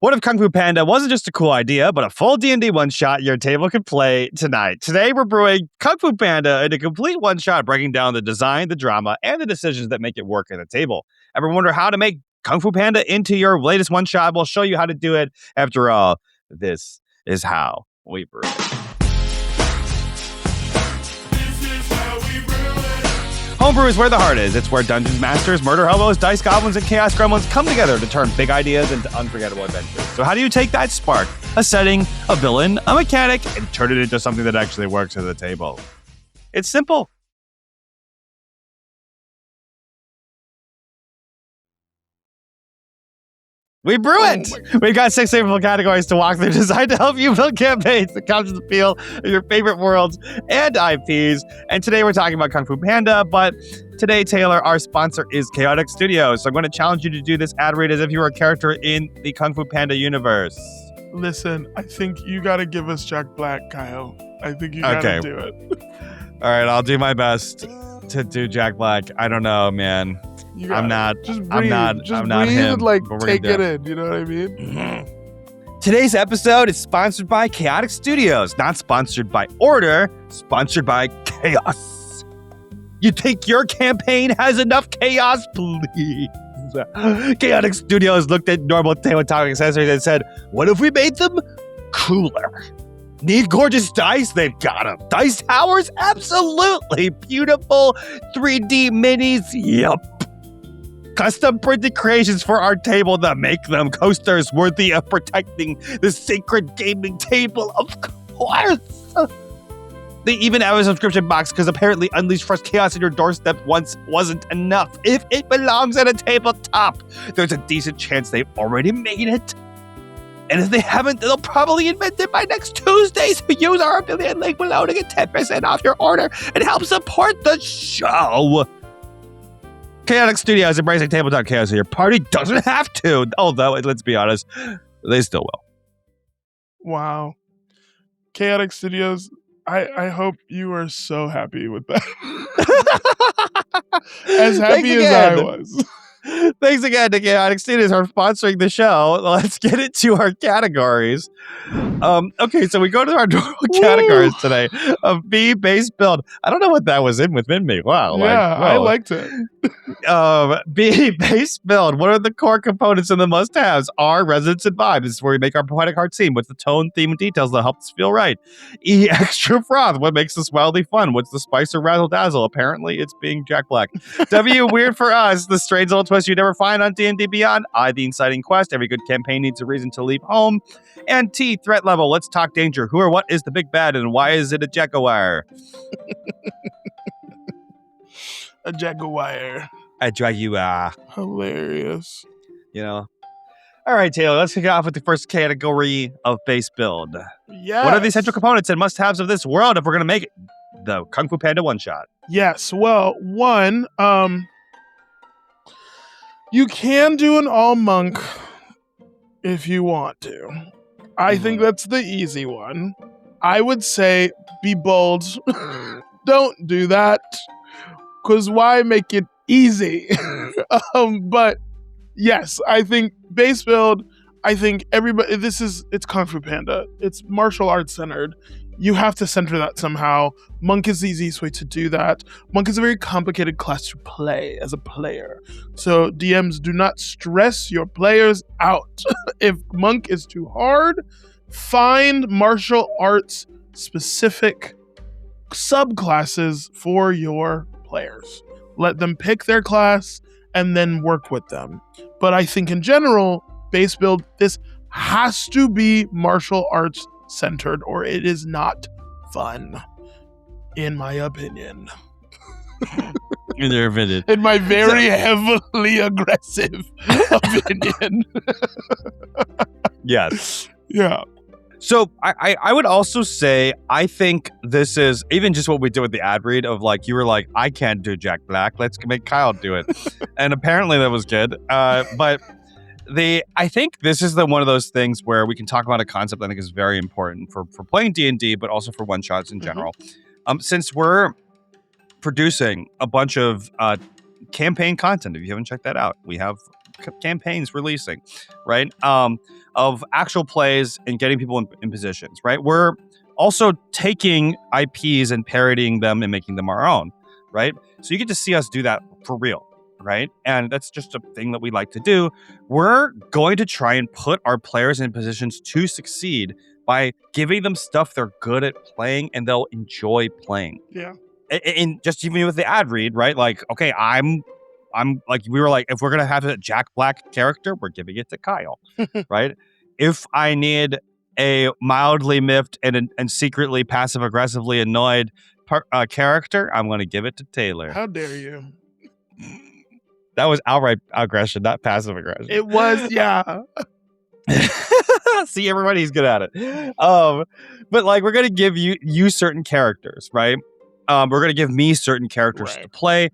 What if Kung Fu Panda wasn't just a cool idea, but a full D&D one-shot your table could play tonight? Today, we're brewing Kung Fu Panda in a complete one-shot, breaking down the design, the drama, and the decisions that make it work at the table. Ever wonder how to make Kung Fu Panda into your latest one-shot? We'll show you how to do it. After all, this is how we brew it. Homebrew is where the heart is. It's where dungeons masters, murder hobos, dice goblins, and chaos gremlins come together to turn big ideas into unforgettable adventures. So how do you take that spark, a setting, a villain, a mechanic, and turn it into something that actually works at the table? It's simple. We brew it! We've got 6 flavorful categories to walk through, designed to help you build campaigns that capture the feel of your favorite worlds and IPs. And today we're talking about Kung Fu Panda, but today, Taylor, our sponsor is Chaotic Studios. So I'm going to challenge you to do this ad read as if you were a character in the Kung Fu Panda universe. Listen, I think you got to give us Jack Black, Kyle. I think you got to do it. All right, I'll do my best to do Jack Black. I don't know, man. I'm not. Just breathe. I'm not. Just I'm not breathe him. and, like, but we're take gonna it do in. You know what I mean? Today's episode is sponsored by Chaotic Studios, not sponsored by Order, sponsored by Chaos. You think your campaign has enough chaos? Please. Chaotic Studios looked at normal tabletop accessories and said, what if we made them cooler? Need gorgeous dice? They've got them. Dice towers? Absolutely. Beautiful 3D minis? Yup. Custom printed creations for our table that make them coasters worthy of protecting the sacred gaming table, of course. They even have a subscription box because apparently Unleash Fresh Chaos on your doorstep once wasn't enough. If it belongs at a tabletop, there's a decent chance they've already made it. And if they haven't, they'll probably invent it by next Tuesday. So use our affiliate link below to get 10% off your order and help support the show. Chaotic Studios embracing tabletop chaos so your party doesn't have to. Although, let's be honest, they still will. Wow. Chaotic Studios, I hope you are so happy with that. As happy as I was. Thanks again to Chaotic Studios for sponsoring the show. Let's get into our categories. Okay, so we go to our normal categories today of B base build. I don't know what that was in within me. Wow. Yeah, I liked it. B base build. What are the core components and the must-haves? R, resonance and vibe. This is where we make our poetic heart seem. What's the tone, theme, and details that help us feel right? E, extra froth. What makes this wildly fun? What's the spice or razzle dazzle? Apparently, it's being Jack Black. W, weird for us. The strange little twist you never find on D&D Beyond. I, the inciting quest. Every good campaign needs a reason to leave home. And T, threat level. Let's talk danger. Who or what is the big bad and why is it a jaguar? A jaguar. A jaguar. Hilarious. You know. All right, Taylor, let's kick off with the first category of base build. Yes. What are the essential components and must-haves of this world if we're going to make it the Kung Fu Panda one-shot? Yes. Well, one, you can do an all-monk if you want to. I think that's the easy one. I would say be bold. Don't do that. Because why make it easy? But yes, I think base build, I think everybody, it's Kung Fu Panda. It's martial arts centered. You have to center that somehow. Monk is the easiest way to do that. Monk is a very complicated class to play as a player. So DMs, do not stress your players out. If Monk is too hard, find martial arts specific subclasses for your players. Let them pick their class and then work with them. But I think in general, base build, this has to be martial arts centered or it is not fun, in my opinion. In your opinion. In my very heavily aggressive opinion. Yes. Yeah. So I would also say, I think this is, even just what we did with the ad read of like, you were like, I can't do Jack Black. Let's make Kyle do it. And apparently that was good. But I think this is one of those things where we can talk about a concept I think is very important for playing D&D, but also for one-shots in general. Since we're producing a bunch of campaign content, if you haven't checked that out, we have campaigns releasing, right? Of actual plays and getting people in positions, right? We're also taking IPs and parodying them and making them our own, right? So you get to see us do that for real, right? And that's just a thing that we like to do. We're going to try and put our players in positions to succeed by giving them stuff they're good at playing and they'll enjoy playing. Yeah. And just even with the ad read, right? Like, okay, I'm like, we were like, if we're gonna have a Jack Black character, we're giving it to Kyle, right? If I need a mildly miffed and secretly passive aggressively annoyed character, I'm gonna give it to Taylor. How dare you? That was outright aggression, not passive aggression. It was, yeah. See, everybody's good at it. But like, we're gonna give you certain characters, right? We're gonna give me certain characters to play.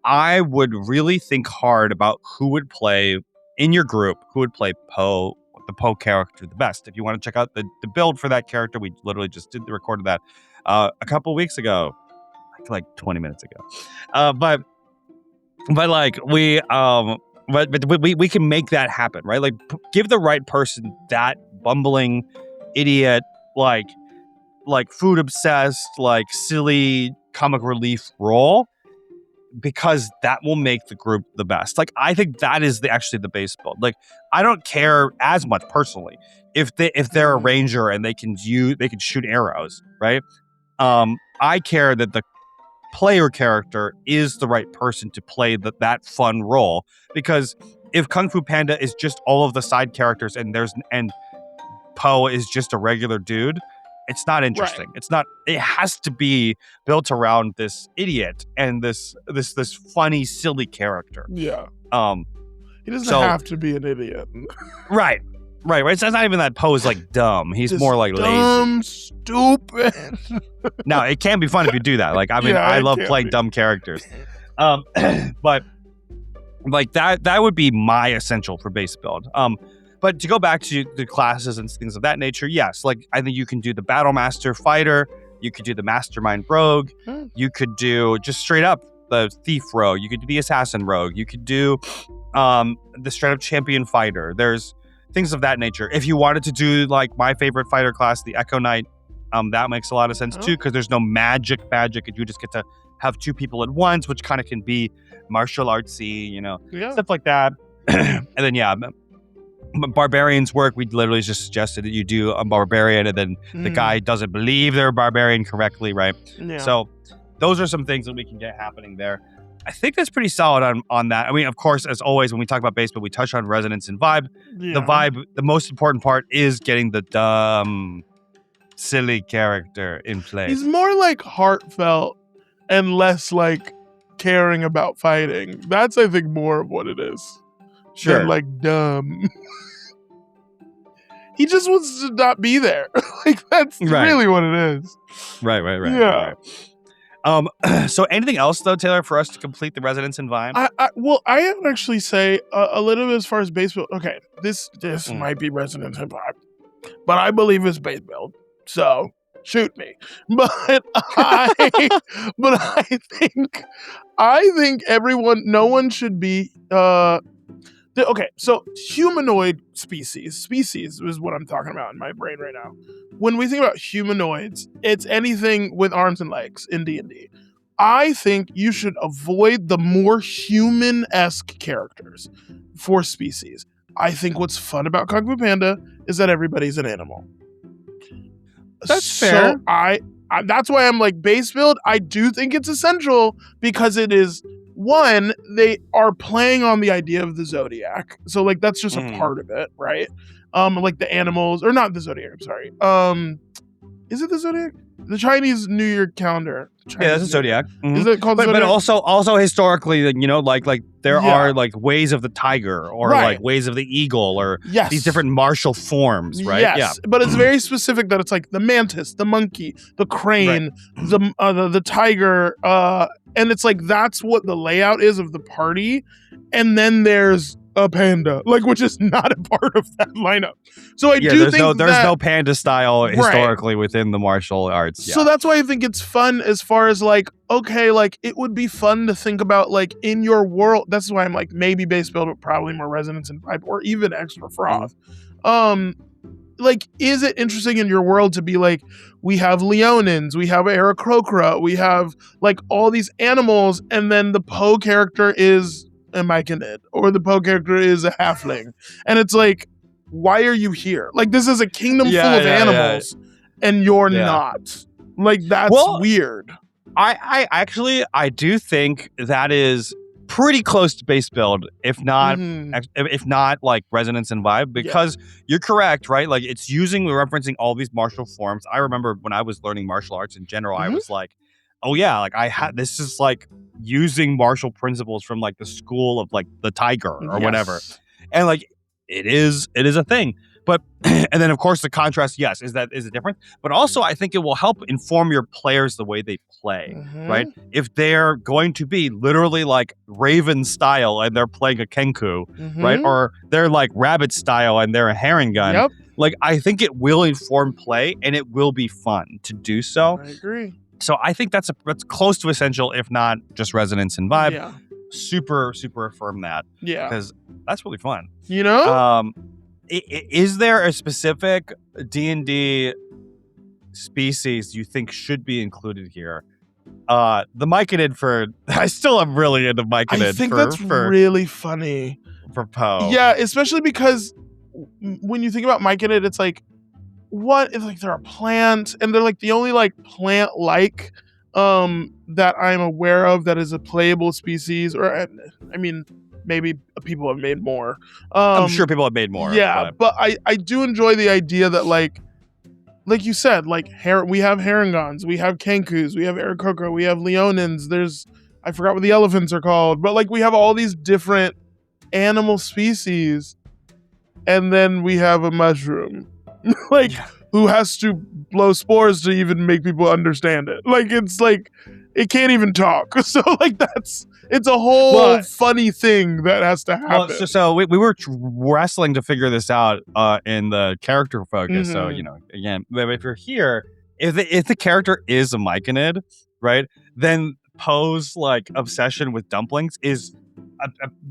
I would really think hard about who would play in your group, who would play Poe, the Poe character the best. If you want to check out the build for that character, we literally just recorded that a couple weeks ago, like 20 minutes ago. But like we can make that happen, right? Like give the right person that bumbling idiot, like food obsessed, like silly comic relief role, because that will make the group the best. Like I think that is actually the base build. Like I don't care as much personally if they're a ranger and they can shoot arrows, right? I care that the player character is the right person to play that fun role, because if Kung Fu Panda is just all of the side characters and Poe is just a regular dude, it's not interesting. Right. It's not. It has to be built around this idiot and this funny, silly character. Yeah. He doesn't have to be an idiot. Right. So it's not even that Poe is like dumb. He's just more like dumb, lazy, stupid. No, it can be fun if you do that. Like I mean, I love playing dumb characters. But like that would be my essential for base build. But to go back to the classes and things of that nature, yes, like I think you can do the Battle Master Fighter, you could do the Mastermind Rogue, you could do just straight up the Thief Rogue, you could do the Assassin Rogue, you could do the straight up Champion Fighter. There's things of that nature. If you wanted to do like my favorite fighter class, the Echo Knight, that makes a lot of sense too, because there's no magic, and you just get to have two people at once, which kind of can be martial artsy, stuff like that. And then barbarians work. We literally just suggested that you do a barbarian and then the guy doesn't believe they're a barbarian correctly, right? Yeah. So those are some things that we can get happening there. I think that's pretty solid on that. I mean, of course, as always, when we talk about base, but we touch on resonance and vibe. Yeah. The vibe, the most important part is getting the dumb, silly character in place. He's more like heartfelt and less like caring about fighting. That's, I think, more of what it is. Sure. Than like dumb. He just wants to not be there. Like that's really what it is. Right. Yeah. Right. So anything else though, Taylor, for us to complete the resonance and vibe? I would actually say a little bit as far as base build. Okay, this might be resonance and vibe, but I believe it's base build. So shoot me. But I think no one should be okay, so humanoid species is what I'm talking about in my brain right now. When we think about humanoids, it's anything with arms and legs in D&D. I think you should avoid the more human-esque characters for species. I think what's fun about Kung Fu Panda is that everybody's an animal. That's fair. I that's why I'm like base build. I do think it's essential because it is. One, they are playing on the idea of the Zodiac. So, like, that's just a part of it, right? Like the animals, or not the Zodiac, I'm sorry. Is it the Zodiac? The Chinese New Year calendar. Yeah, that's a Zodiac. Mm-hmm. Is it called Zodiac? But also historically, like there are like ways of the tiger or like ways of the eagle or these different martial forms, right? Yes, yeah. But it's very specific that it's like the mantis, the monkey, the crane, the tiger, and it's like that's what the layout is of the party. And then there's a panda, like, which is not a part of that lineup. So I do there's think there's no Panda style Right. historically within the martial arts. So that's why I think it's fun as far as like, okay, like it would be fun to think about like in your world. That's why I'm like maybe base build, but probably more resonance and vibe or even extra froth. Like, is it interesting in your world to be like, we have Leonins, we have Aarakocra, we have like all these animals, and then the Poe character is a Myconid, or the Poe character is a halfling. And it's like, why are you here? Like, this is a kingdom full of animals, and you're not. Like, that's weird. I actually do think that is pretty close to base build, if not like resonance and vibe, because you're correct, right? Like it's referencing all these martial forms. I remember when I was learning martial arts in general, I was like, oh yeah, like this is like using martial principles from like the school of like the tiger or whatever, and like it is a thing. But and then of course the contrast, is it different? But also I think it will help inform your players the way they play, right? If they're going to be literally like Raven style and they're playing a Kenku, right? Or they're like Rabbit style and they're a Herringun. Like I think it will inform play and it will be fun to do so. I agree. So I think that's close to essential, if not just resonance and vibe. Yeah. Super affirm that. Yeah. Because that's really fun. You know? Is there a specific D&D species you think should be included here? The Myconid I still am really into Myconid. I think that's really funny. For Poe. Yeah, especially because when you think about Myconid, it's like, what? It's like they're a plant, and they're like the only like plant-like that I'm aware of that is a playable species, or I mean, maybe people have made more. I'm sure people have made more. Yeah, but I do enjoy the idea that like you said, like we have Herringons, we have Kenkus, we have Aarakocra, we have Leonins. I forgot what the elephants are called, but like we have all these different animal species, and then we have a mushroom, like who has to blow spores to even make people understand it. Like it's like it can't even talk. So like it's a whole funny thing that has to happen. Well, so we were wrestling to figure this out in the character focus. So, you know, again, if you're here, if the character is a Myconid, right, then Poe's like obsession with dumplings is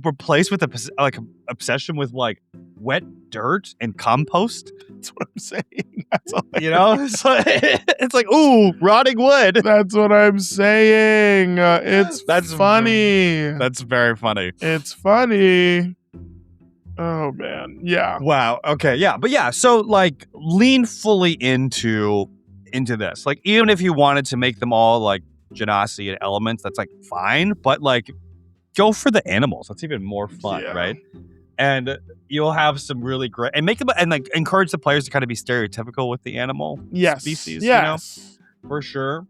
replaced with a obsession with like wet dirt and compost. That's what I'm saying. That's all it's like ooh, rotting wood. That's what I'm saying. That's funny. That's very funny. It's funny. Oh man, yeah. Wow. Okay. Yeah. But yeah. So like, lean fully into this. Like, even if you wanted to make them all like Genasi and elements, that's like fine. But like, go for the animals. That's even more fun, right? And you'll have some really great and make them and like encourage the players to kind of be stereotypical with the animal species. Yes. You know, for sure.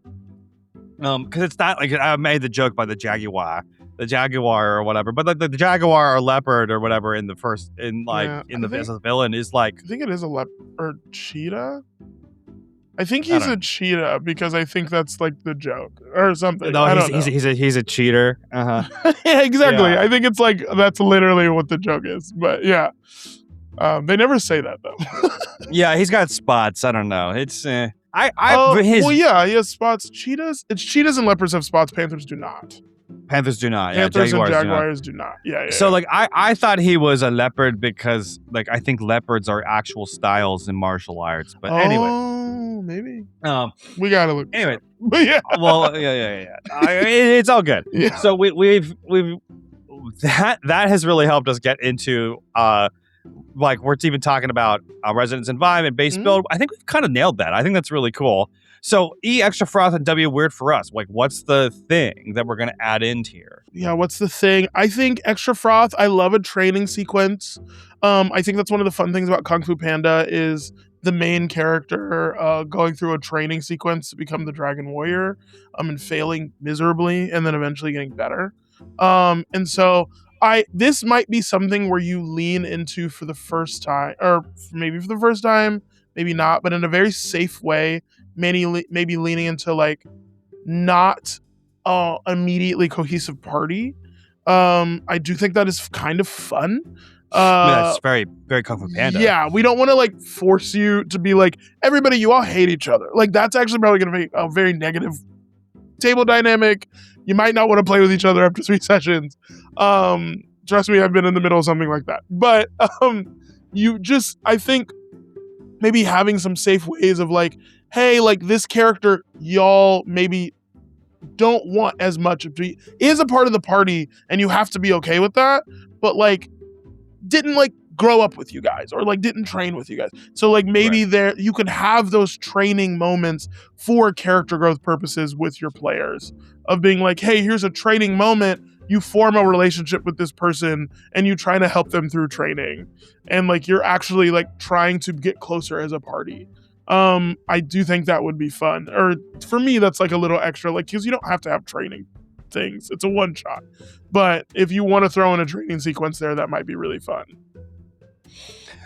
Because it's not like I made the joke by the jaguar or whatever, but like the jaguar or leopard or whatever in the first as a villain is like, I think it is a leopard or cheetah. I think he's a cheetah because I think that's like the joke or something. No, he's a cheater. Yeah, exactly. Yeah. I think it's like that's literally what the joke is. But yeah, they never say that though. Yeah, he's got spots. I don't know. It's he has spots. It's cheetahs and leopards have spots. Panthers do not. Panthers do not. Panthers and jaguars do not. Yeah. So like I thought he was a leopard because like I think leopards are actual styles in martial arts. But anyway, maybe. We gotta look. Anyway, but yeah. Well, yeah. It's all good. Yeah. So we've that has really helped us get into like we're even talking about resonance and vibe and base build. I think we've kind of nailed that. I think that's really cool. So E, extra froth, and W, weird for us. Like, what's the thing that we're going to add into here? Yeah, what's the thing? I think extra froth, I love a training sequence. I think that's one of the fun things about Kung Fu Panda is the main character going through a training sequence to become the Dragon Warrior and failing miserably and then eventually getting better. And so this might be something where you lean into for the first time, or maybe for the first time, maybe not, but in a very safe way. Maybe leaning into like not immediately cohesive party, I do think that is kind of fun. I mean, that's very, very Kung Fu Panda. Yeah, we don't want to like force you to be like, everybody, you all hate each other. Like that's actually probably going to be a very negative table dynamic. You might not want to play with each other after 3 sessions. Trust me, I've been in the middle of something like that. But I think maybe having some safe ways of like, hey, like this character, y'all maybe don't want as much of, is a part of the party, and you have to be okay with that. But like, didn't like grow up with you guys or like didn't train with you guys. So like maybe there you could have those training moments for character growth purposes with your players of being like, hey, here's a training moment. You form a relationship with this person and you try to help them through training. And like you're actually like trying to get closer as a party. I do think that would be fun. Or for me, that's like a little extra, like, because you don't have to have training things. It's a one shot. But if you want to throw in a training sequence there, that might be really fun.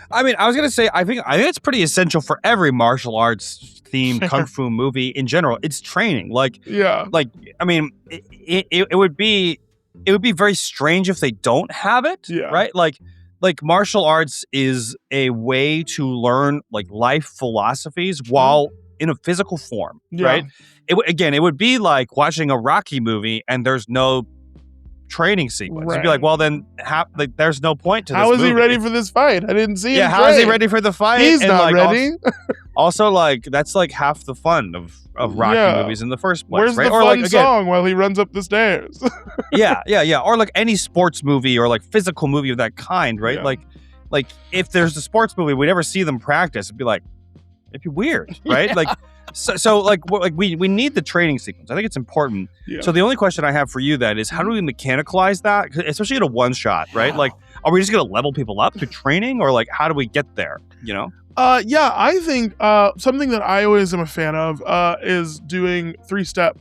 I mean, I was gonna say, I think it's pretty essential for every martial arts themed kung fu movie in general. It's training. Like, I mean, it would be very strange if they don't have it. Yeah. Right. Like martial arts is a way to learn like life philosophies while in a physical form. Yeah. Right. It would be like watching a Rocky movie and there's no training sequence. Right. You'd be like, well, then there's no point to this How is movie. he ready for this fight? I didn't see him. Yeah, how is he ready for the fight? He's not ready. Also, like, that's like half the fun of Rocky movies in the first place. Where's right? the or fun like, song while he runs up the stairs? yeah. Or like any sports movie or like physical movie of that kind, right? Yeah. Like if there's a sports movie, we never see them practice. It'd be weird, right? Yeah. So we need the training sequence. I think it's important. Yeah. So the only question I have for you then is how do we mechanicalize that, especially in a one shot, right? Like, are we just gonna level people up through training, or like how do we get there? You know? Yeah, I think something that I always am a fan of is doing a 3-check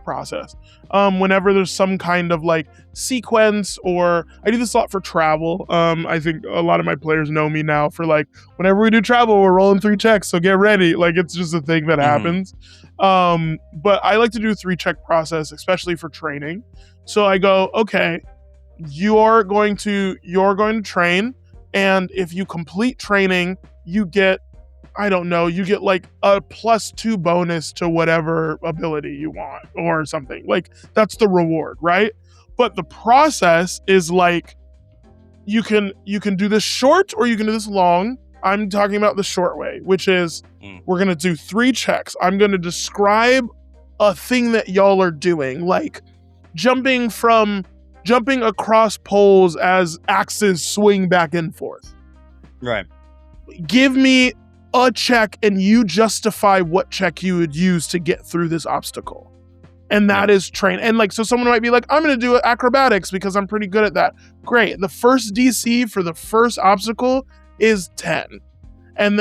process. Whenever there's some kind of like sequence, or I do this a lot for travel. I think a lot of my players know me now for like, whenever we do travel, we're rolling 3 checks. So get ready. Like it's just a thing that happens. But I like to do a 3-check process, especially for training. So I go, okay, you're going to train. And if you complete training, you get, I don't know, you get like a +2 bonus to whatever ability you want or something. Like that's the reward, right? But the process is like, you can do this short or you can do this long. I'm talking about the short way, which is we're going to do 3 checks. I'm going to describe a thing that y'all are doing, like jumping across poles as axes swing back and forth. Right. Give me a check and you justify what check you would use to get through this obstacle. And that is train. And like, so someone might be like, I'm going to do acrobatics because I'm pretty good at that. Great. The first DC for the first obstacle is 10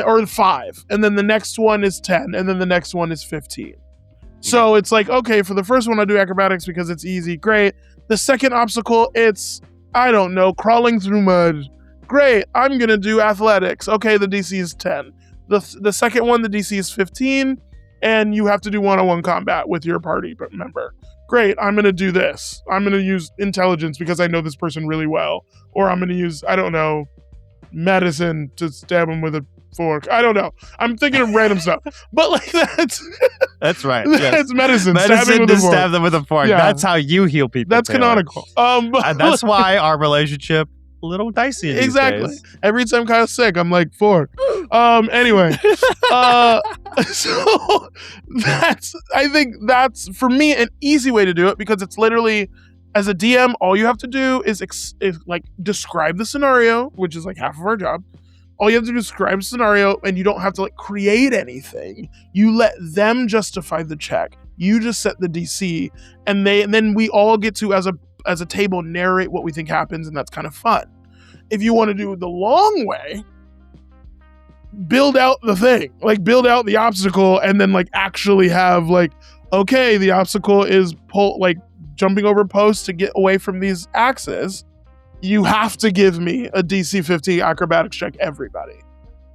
or 5. And then the next one is 10. And then the next one is 15. So it's like, okay, for the first one, I'll do acrobatics because it's easy. Great. The second obstacle, it's, I don't know, crawling through mud. Great. I'm going to do athletics. Okay, the DC is 10. The second one, the DC is 15, and you have to do one-on-one combat with your party member. Great, I'm going to do this. I'm going to use intelligence because I know this person really well. Or I'm going to use, I don't know, medicine to stab him with a fork. I don't know. I'm thinking of random stuff. But like that's right. That's medicine. Medicine to stab them with a fork. Yeah. That's how you heal people. That's canonical. And that's why our relationship a little dicey these days. Every time Kyle's sick, I'm like, fork. Anyway. So I think that's for me an easy way to do it, because it's literally, as a DM, all you have to do is like describe the scenario, which is like half of our job. All you have to do is describe the scenario, and you don't have to like create anything. You let them justify the check. You just set the DC, and then we all get to, as a table, narrate what we think happens, and that's kind of fun. If you want to do the long way, build out the thing, like build out the obstacle, and then like actually have like, okay, the obstacle is jumping over posts to get away from these axes. You have to give me a DC 50 acrobatics check, everybody.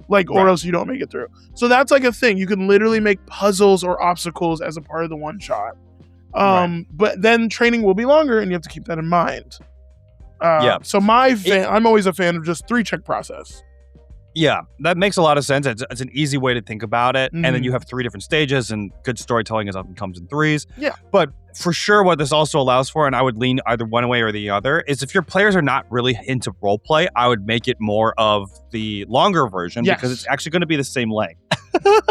Like, or else you don't make it through. So that's like a thing. You can literally make puzzles or obstacles as a part of the one shot. Right. But then training will be longer, and you have to keep that in mind. Yeah. So I'm always a fan of just 3-check process. Yeah, that makes a lot of sense. It's an easy way to think about it. And then Mhm. you have 3 different stages, and good storytelling is often comes in 3s. Yeah. But for sure, what this also allows for, and I would lean either one way or the other, is if your players are not really into role play, I would make it more of the longer version because Yes. it's actually going to be the same length.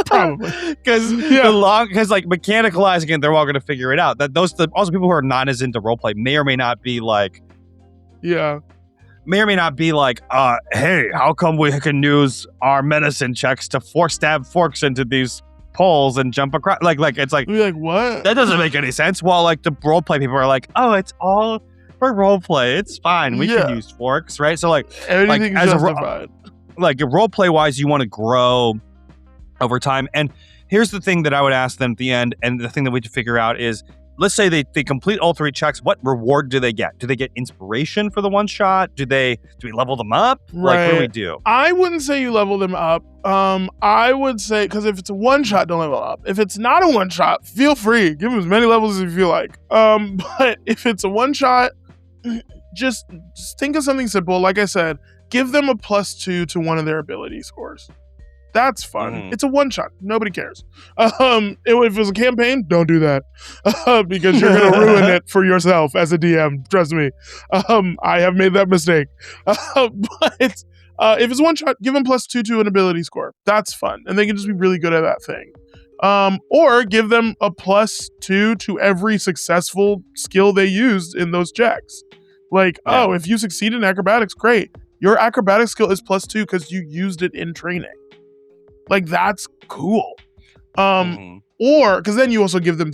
Probably. Because like mechanicalizing it, they're all going to figure it out. That also people who are not as into role play may or may not be like, Yeah. hey, how come we can use our medicine checks to stab forks into these poles and jump across? Like it's like, We'd be like, what? that doesn't make any sense. While like the roleplay people are like, oh, it's all for roleplay. It's fine. We Yeah. can use forks, right? So like Everything's as a justified. like roleplay wise, you want to grow over time. And here's the thing that I would ask them at the end, and the thing that we have to figure out is, let's say they complete all 3 checks. What reward do they get? Do they get inspiration for the one shot? Do we level them up? Like, what do we do? I wouldn't say you level them up. I would say, because if it's a one shot, don't level up. If it's not a one shot, feel free. Give them as many levels as you feel like. But if it's a one shot, just think of something simple. Like I said, give them a +2 to one of their ability scores. That's fun. Mhm. It's a one shot. Nobody cares. If it was a campaign, don't do that because you're gonna ruin it for yourself as a DM. Trust me. I have made that mistake. But if it's one shot, give them +2 to an ability score. That's fun, and they can just be really good at that thing. Or give them a +2 to every successful skill they used in those checks. Like, Yeah. if you succeed in acrobatics, great. Your acrobatic skill is +2 because you used it in training. Like, that's cool. Or because then you also give them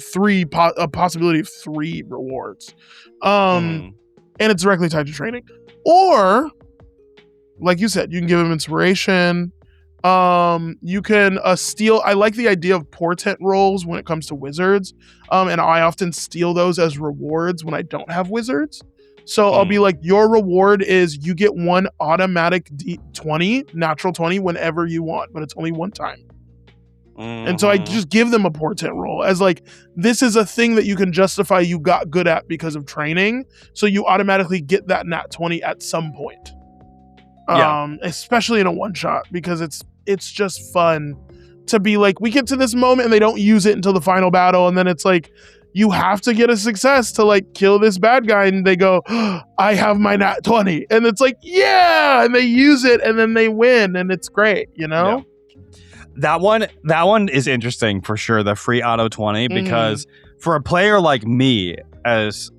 a possibility of 3 rewards. And it's directly tied to training. Or, like you said, you can give them inspiration. You can steal. I like the idea of portent rolls when it comes to wizards. And I often steal those as rewards when I don't have wizards. So I'll be like, your reward is you get 1 automatic D20, natural 20, whenever you want, but it's only one time. And so I just give them a portent roll as like, this is a thing that you can justify you got good at because of training. So you automatically get that nat 20 at some point. Especially in a one shot, because it's just fun to be like, we get to this moment and they don't use it until the final battle. And then it's like, you have to get a success to like kill this bad guy. And they go, I have my nat 20. And it's like, yeah. And they use it and then they win. And it's great, you know? Yeah. That one is interesting for sure. The free auto 20, because for a player like me, as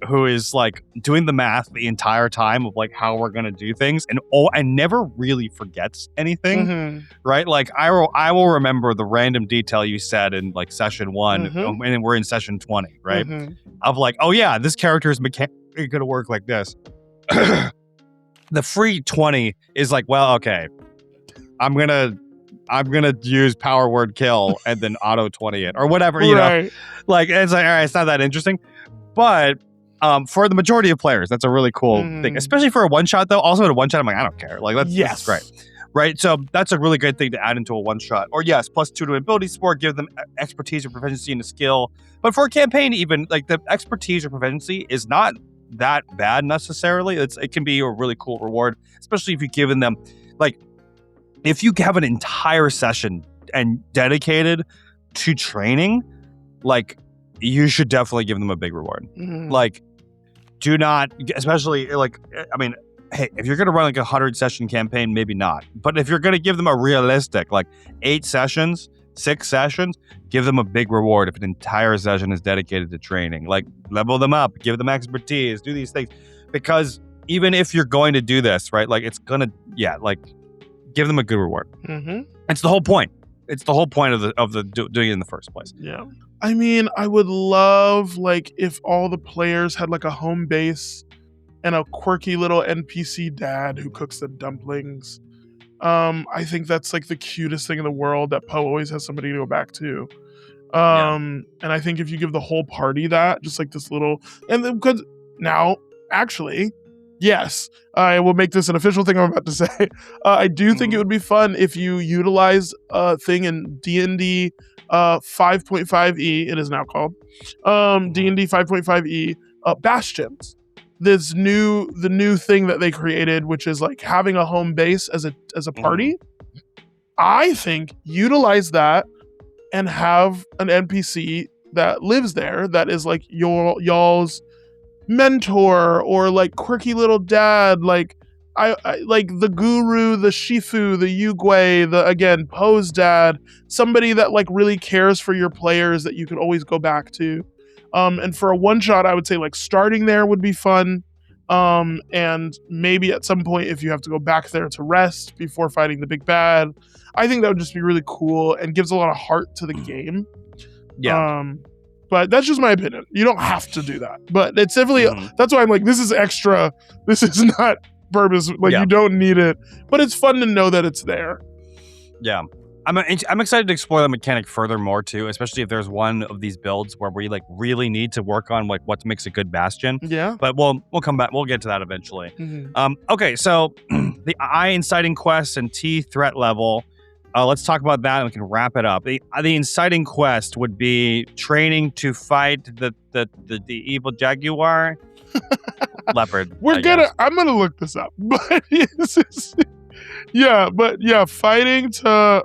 who is like doing the math the entire time of like how we're gonna do things, and never really forgets anything, right? Like I will remember the random detail you said in like session 1, and then we're in session 20, right? Of like, oh yeah, this character is gonna work like this. The free 20 is like, well, okay, I'm gonna use power word kill and then auto 20 it or whatever, you know. Like it's like, all right, it's not that interesting. But for the majority of players, that's a really cool thing, especially for a one shot. Though, also in a one shot, I'm like, I don't care. Like that's great, right? So that's a really good thing to add into a one shot. Or yes, +2 to ability score, give them expertise or proficiency in a skill. But for a campaign, even like the expertise or proficiency is not that bad necessarily. It can be a really cool reward, especially if you've given them like, if you have an entire session and dedicated to training, like, you should definitely give them a big reward. Like, do not, especially like, I mean, hey, if you're going to run like a 100 session campaign, maybe not. But if you're going to give them a realistic, like 8 sessions, 6 sessions, give them a big reward if an entire session is dedicated to training. Like, level them up, give them expertise, do these things. Because even if you're going to do this, right, like it's going to, like, give them a good reward. It's the whole point. It's the whole point of the doing it in the first place. Yeah. I mean, I would love like if all the players had like a home base and a quirky little NPC dad who cooks them dumplings. I think that's like the cutest thing in the world that Poe always has somebody to go back to. And I think if you give the whole party that, just like this little, and then because now actually Yes, I will make this an official thing I'm about to say. I do think it would be fun if you utilize a thing in D&D 5.5e, it is now called, D&D 5.5e, Bastions. The new thing that they created, which is like having a home base as a party. I think utilize that and have an NPC that lives there that is like y'all's mentor or like quirky little dad, like I like the guru, the shifu, the yugwe, the again Poe's dad, somebody that like really cares for your players that you can always go back to. And for a one shot, I would say like starting there would be fun. And maybe at some point if you have to go back there to rest before fighting the big bad, I think that would just be really cool and gives a lot of heart to the game. Yeah. But that's just my opinion. You don't have to do that. But it's definitely, that's why I'm like, this is extra. This is not purpose. Like, you don't need it. But it's fun to know that it's there. Yeah. I'm excited to explore the mechanic furthermore, too, especially if there's one of these builds where we, like, really need to work on, like, what makes a good bastion. Yeah. But we'll come back. We'll get to that eventually. Okay, so the I inciting quest and T threat level. Let's talk about that and we can wrap it up. The inciting quest would be training to fight the evil jaguar leopard. I'm gonna look this up. But fighting to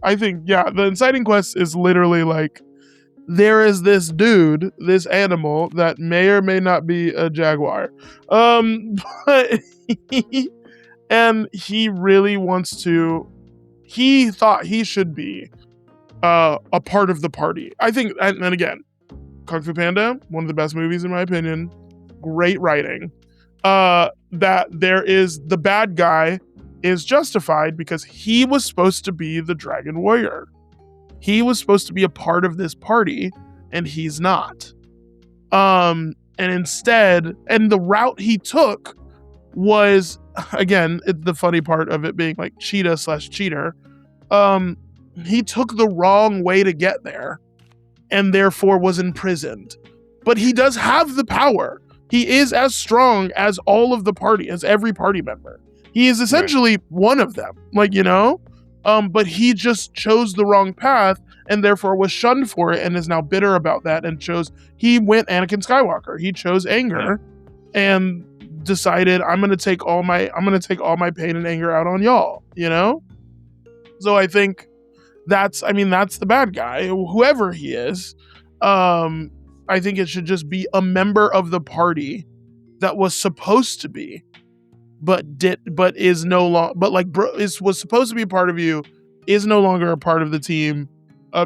I think the inciting quest is literally like there is this dude, this animal that may or may not be a jaguar. But and he really wants to, he thought he should be a part of the party. I think, and again, Kung Fu Panda, one of the best movies in my opinion, great writing, that there is, the bad guy is justified because he was supposed to be the dragon warrior. He was supposed to be a part of this party and he's not. And instead, and the route he took was, again, the funny part of it being like cheetah/cheater, he took the wrong way to get there and therefore was imprisoned. But he does have the power. He is as strong as all of the party, as every party member. He is essentially one of them, like, you know? But he just chose the wrong path and therefore was shunned for it and is now bitter about that and he went Anakin Skywalker. He chose anger and decided I'm gonna take all my pain and anger out on y'all, you know? So I think that's the bad guy, whoever he is. I think it should just be a member of the party that was supposed to be, but is no longer, was supposed to be a part of you, is no longer a part of the team,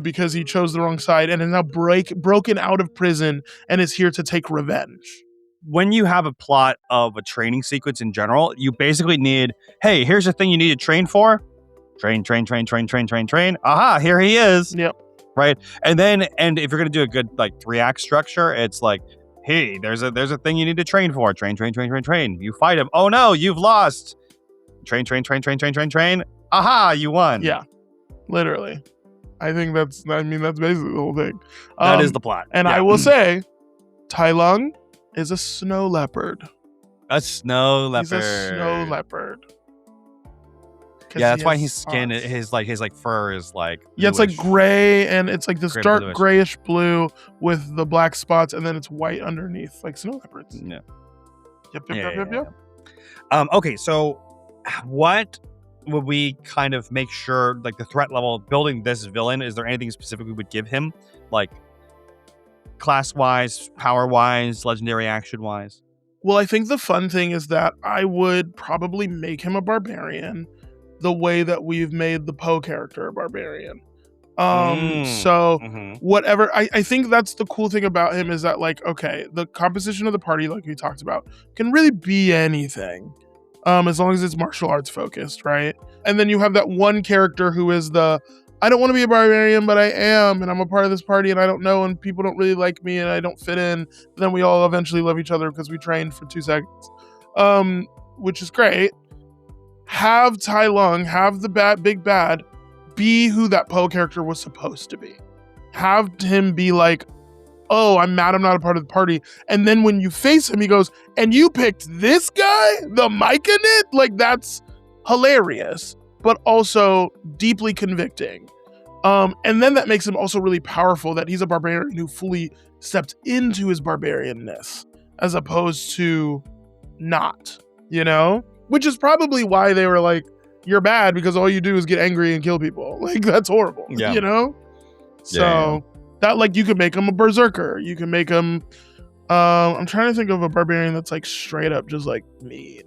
because he chose the wrong side and is now broken out of prison and is here to take revenge. When you have a plot of a training sequence in general, you basically need, hey, here's the thing you need to train for. Train. Aha, here he is. Yep. Right? And if you're going to do a good, like, 3-act structure, it's like, hey, there's a thing you need to train for. Train. You fight him. Oh, no, you've lost. Train. Aha, you won. Yeah, literally. I think that's basically the whole thing. That is the plot. And I will say, Tai Lung is a snow leopard. He's a snow leopard. Yeah, that's why his skin, his fur is like bluish. Yeah, it's like gray and it's like this dark bluish. Grayish blue with the black spots and then it's white underneath, like snow leopards. Yeah. Yep. Okay, so what would we kind of make sure, like, the threat level of building this villain, is there anything specific we would give him, like class-wise, power-wise, legendary action-wise? Well, I think the fun thing is that I would probably make him a barbarian the way that we've made the Poe character a barbarian. Whatever, I think that's the cool thing about him is that, like, okay, the composition of the party, like we talked about, can really be anything. As long as it's martial arts focused, right? And then you have that one character who is I don't want to be a barbarian, but I am, and I'm a part of this party, and I don't know, and people don't really like me, and I don't fit in. But then we all eventually love each other because we trained for 2 seconds, which is great. Have Tai Lung, have the big bad, be who that Poe character was supposed to be. Have him be like oh, I'm mad I'm not a part of the party. And then when you face him, he goes, and you picked this guy, the Myconid? Like, that's hilarious, but also deeply convicting. And then that makes him also really powerful, that he's a barbarian who fully stepped into his barbarianness as opposed to not, you know? Which is probably why they were like, you're bad because all you do is get angry and kill people. Like, that's horrible, you know? So that, like, you could make him a berserker. You can make him, I'm trying to think of a barbarian that's like straight up just like mean.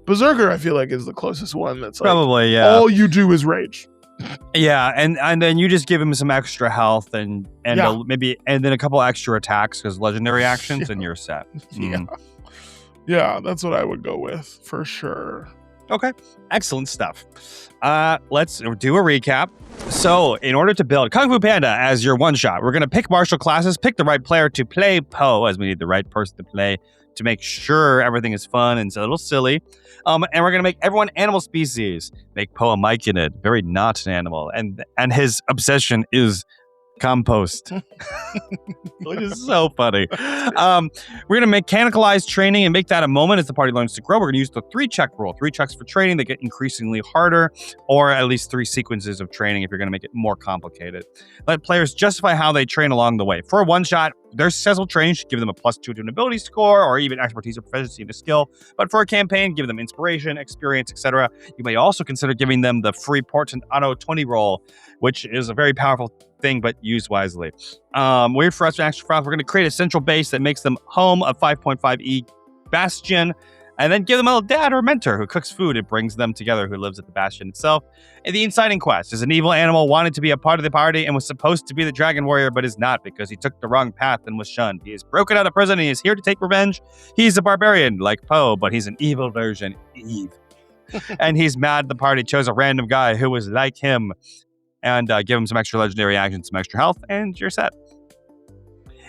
Berserker, I feel like, is the closest one that's like, probably, all you do is rage. Yeah, and then you just give him some extra health and then a couple extra attacks because legendary actions, and you're set. Yeah, that's what I would go with for sure. Okay, excellent stuff. Let's do a recap. So, in order to build Kung Fu Panda as your one-shot, we're going to pick martial classes, pick the right player to play Poe, as we need the right person to play to make sure everything is fun and a little silly. And we're going to make everyone animal species. Make Poe a Myconid, very not an animal. And his obsession is compost, which is so funny. We're going to mechanicalize training and make that a moment as the party learns to grow. We're going to use the 3-check rule. 3 checks for training that get increasingly harder, or at least 3 sequences of training if you're going to make it more complicated. Let players justify how they train along the way. For a one-shot, their successful training should give them a +2 to an ability score, or even expertise or proficiency in a skill. But for a campaign, give them inspiration, experience, etc. You may also consider giving them the free Portent Auto 20 roll, which is a very powerful thing, but used wisely. Wait for us to action. We're going to create a central base that makes them home of 5.5e Bastion, and then give them a dad or mentor who cooks food and brings them together, who lives at the Bastion itself. And the inciting quest is an evil animal wanted to be a part of the party and was supposed to be the dragon warrior, but is not because he took the wrong path and was shunned. He is broken out of prison and he is here to take revenge. He's a barbarian like Poe, but he's an evil version, Eve. And he's mad the party chose a random guy who was like him, and give him some extra legendary actions, some extra health, and you're set.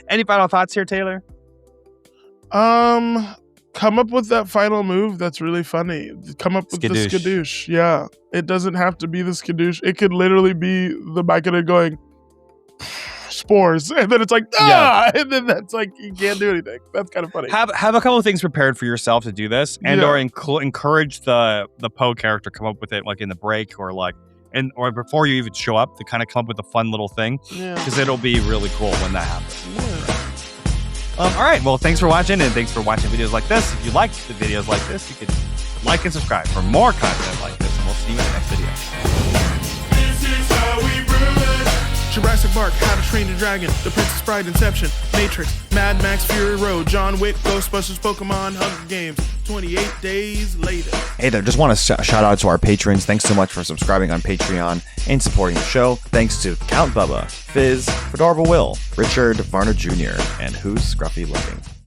Any final thoughts here, Taylor? Come up with that final move that's really funny. Come up with the skadoosh. Yeah. It doesn't have to be the skadoosh. It could literally be the Myconid going spores, and then it's like, and then that's like, you can't do anything. That's kind of funny. Have a couple of things prepared for yourself to do this, and or encourage the Poe character come up with it like in the break or like or before you even show up to kind of come up with a fun little thing, because it'll be really cool when that happens. All right, well, thanks for watching, and thanks for watching videos like this. If you liked the videos like this, you can like and subscribe for more content like this, and we'll see you in the next video. This is how we brew it. Jurassic Park, How to Train Your Dragon, The Princess Bride, Inception, Matrix, Mad Max, Fury Road, John Wick, Ghostbusters, Pokemon, Hunger Games, 28 days later. Hey there, just want to shout out to our patrons. Thanks so much for subscribing on Patreon and supporting the show. Thanks to Count Bubba, Fizz, Fedorva Will, Richard, Varner Jr., and Who's Scruffy Looking.